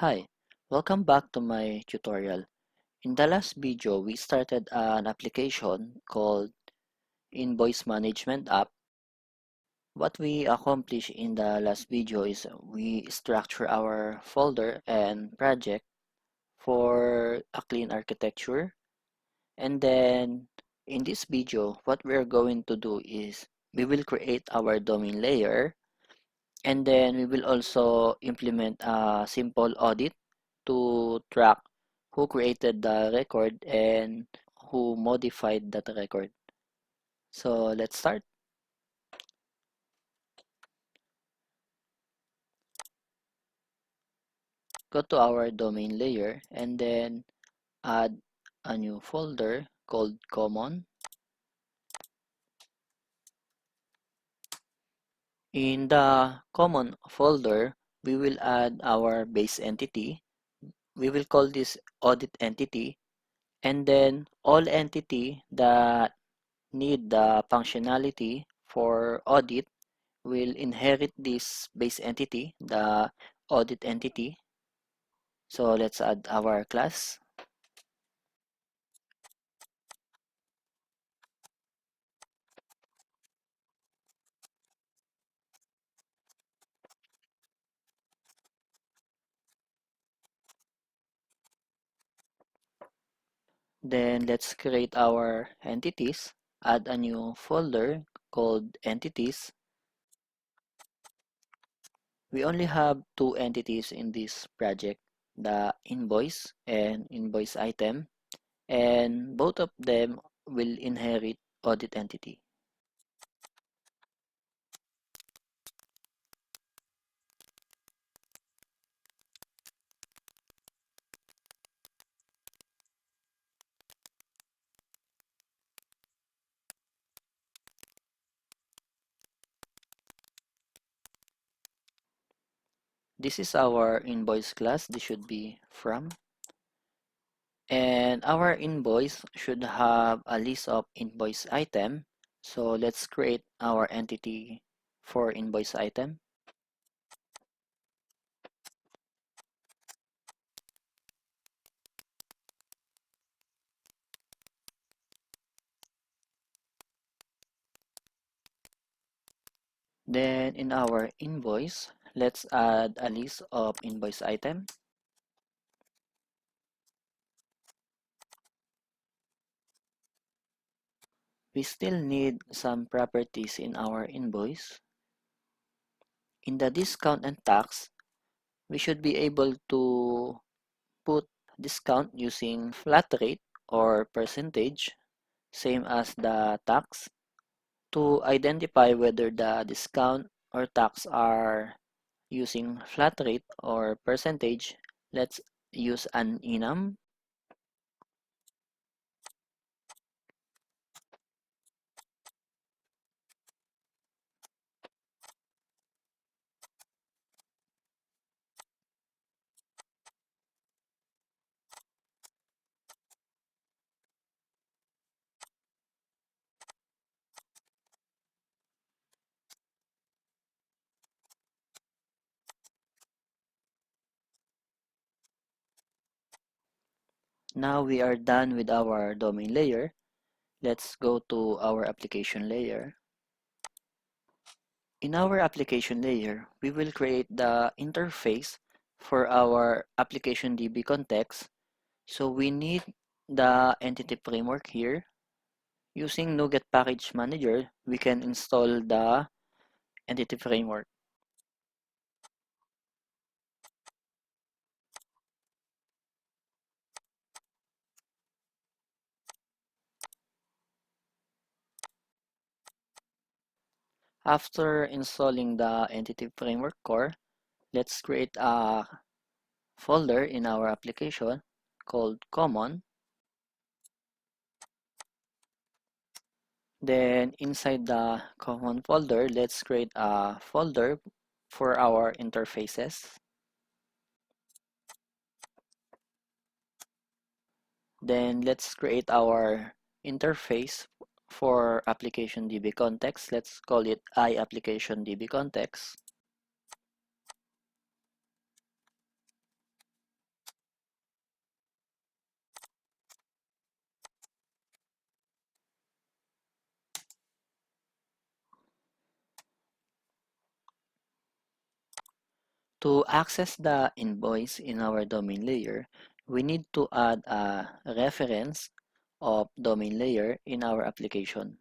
Hi, welcome back to my tutorial. In the last video, we started an application called Invoice Management App. What we accomplished in the last video is we structure our folder and project for a clean architecture. And then in this video, what we're going to do is we will create our domain layer, and then we will also implement a simple audit to track who created the record and who modified that record. So let's start. Go to our domain layer and then add a new folder called common. In the common folder, we will add our base entity. We will call this audit entity, and then all entity that need the functionality for audit will inherit this base entity, the audit entity. So let's add our class. Then let's create our entities. Add a new folder called entities. We only have two entities in this project, the invoice and invoice item, and both of them will inherit audit entity. This is our invoice class. This should be from. And our invoice should have a list of invoice item. So let's create our entity for invoice item. Then in our invoice, let's add a list of invoice item. We still need some properties in our invoice. In the discount and tax, we should be able to put discount using flat rate or percentage, same as the tax. To identify whether the discount or tax are using flat rate or percentage, let's use an enum. Now we are done with our domain layer. Let's go to our application layer. In our application layer, we will create the interface for our application DB context. So we need the entity framework here. Using NuGet Package Manager, we can install the entity framework. After installing the entity framework core, let's create a folder in our application called common. Then inside the common folder, let's create a folder for our interfaces. Then let's create our interface for application DB context. Let's call it iApplication DB context. To access the invoice in our domain layer, we need to add a reference of domain layer in our application.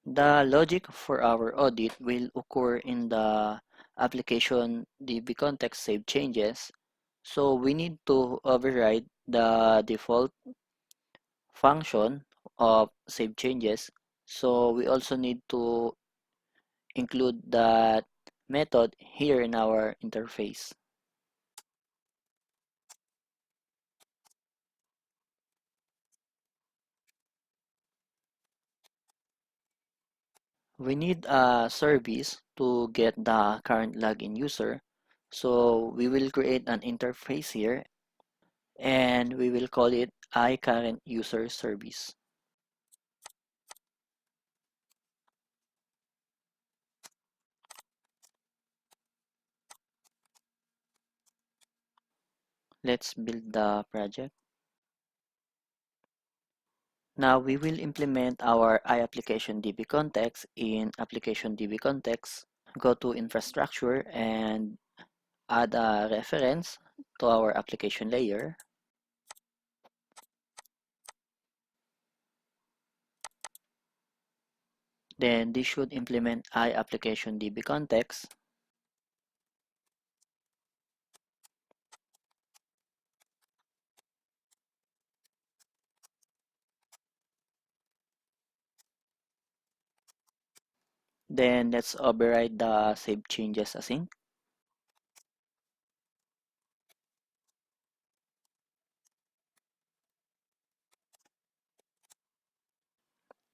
The logic for our audit will occur in the application DB context save changes, so we need to override the default function of save changes. So we also need to include that method here in our interface. We need a service to get the current login user. So we will create an interface here and we will call it iCurrentUserService. Let's build the project. Now we will implement our iApplicationDB context in ApplicationDB context. Go to infrastructure and add a reference to our application layer. Then this should implement iApplicationDB context. Then let's override the save changes async.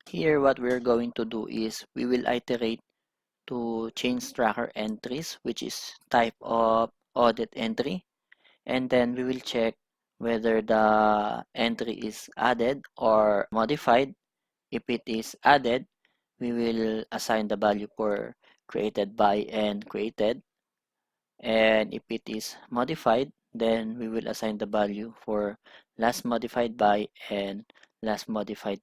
Here what we're going to do is we will iterate to change tracker entries, which is type of audit entry, and then we will check whether the entry is added or modified. If it is added, we will assign the value for created by and created, and if it is modified, then we will assign the value for last modified by and last modified.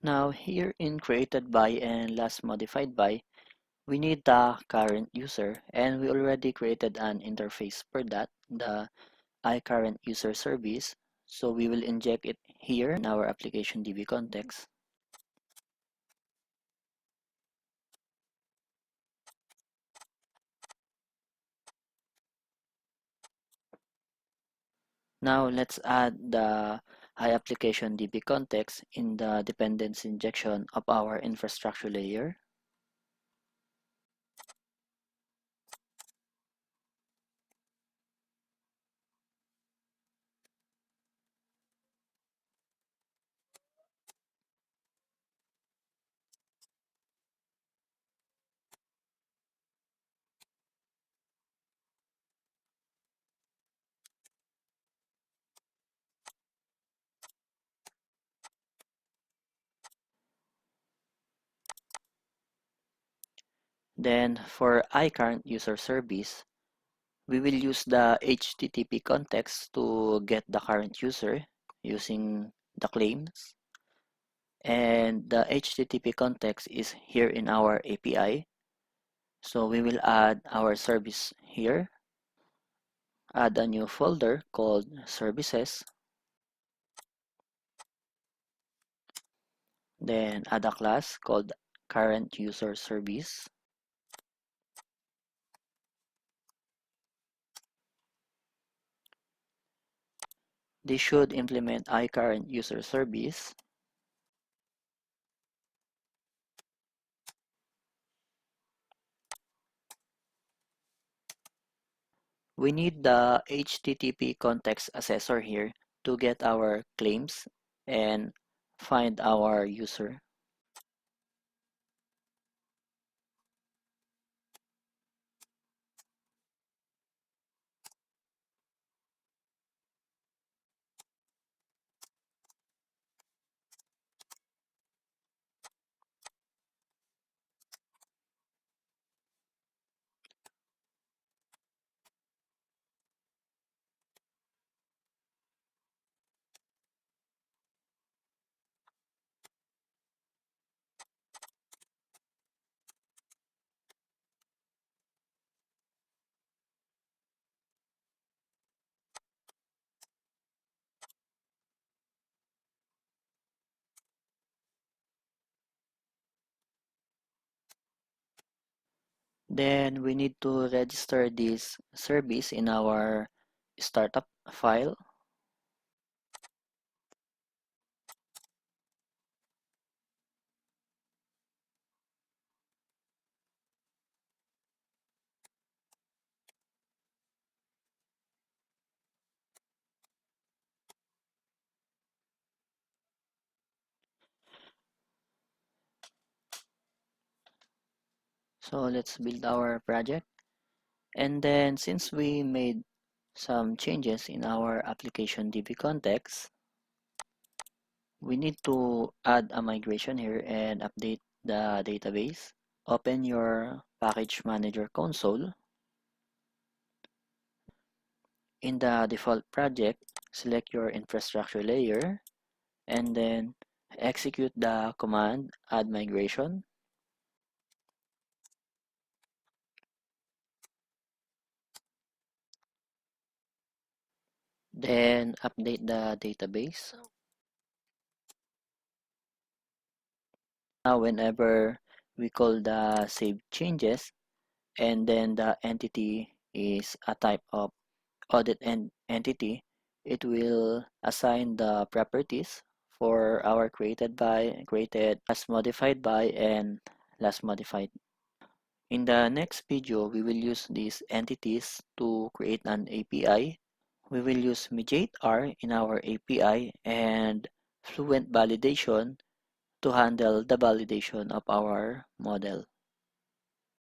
Now here in created by and last modified by, we need the current user, and we already created an interface for that, the iCurrentUserService. So we will inject it here in our application DB context. Now let's add the iApplication DB context in the dependency injection of our infrastructure layer. Then for iCurrentUserService, we will use the HTTP context to get the current user using the claims. And the HTTP context is here in our API. So we will add our service here, add a new folder called services, then add a class called current user service. They should implement iCurrent user service. We need the HTTP context assessor here to get our claims and find our user. Then we need to register this service in our startup file. So let's build our project. And then since we made some changes in our application DB context, we need to add a migration here and update the database. Open your package manager console. In the default project, select your infrastructure layer and then execute the command add migration. Then update the database. Now whenever we call the save changes and then the entity is a type of audit entity, it will assign the properties for our created by, created, last modified by, and last modified. In the next video, we will use these entities to create an API. We will use Mediate R in our API and Fluent Validation to handle the validation of our model.